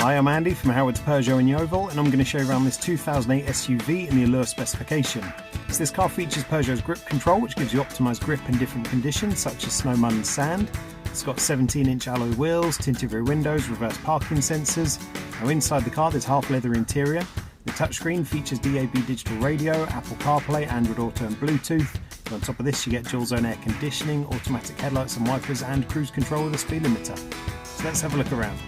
Hi, I'm Andy from Howard's Peugeot in Yeovil, and I'm going to show you around this 2008 SUV in the Allure specification. So this car features Peugeot's grip control, which gives you optimised grip in different conditions such as snow, mud and sand. It's got 17-inch alloy wheels, tinted rear windows, reverse parking sensors. Now inside the car there's half leather interior. The touchscreen features DAB digital radio, Apple CarPlay, Android Auto and Bluetooth. And on top of this you get dual zone air conditioning, automatic headlights and wipers and cruise control with a speed limiter. So let's have a look around.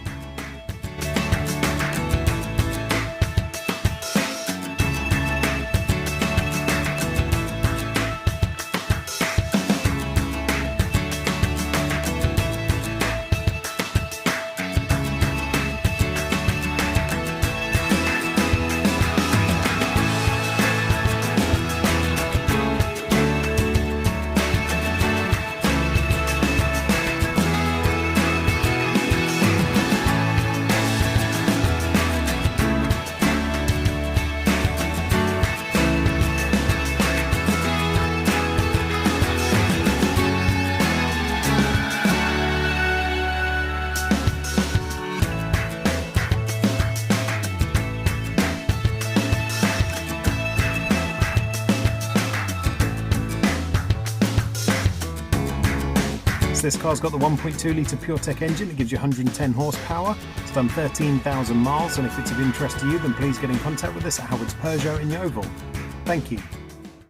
This car's got the 1.2 litre PureTech engine that gives you 110 horsepower. It's done 13,000 miles, and if it's of interest to you then please get in contact with us at Howard's Peugeot in Yeovil. Thank you.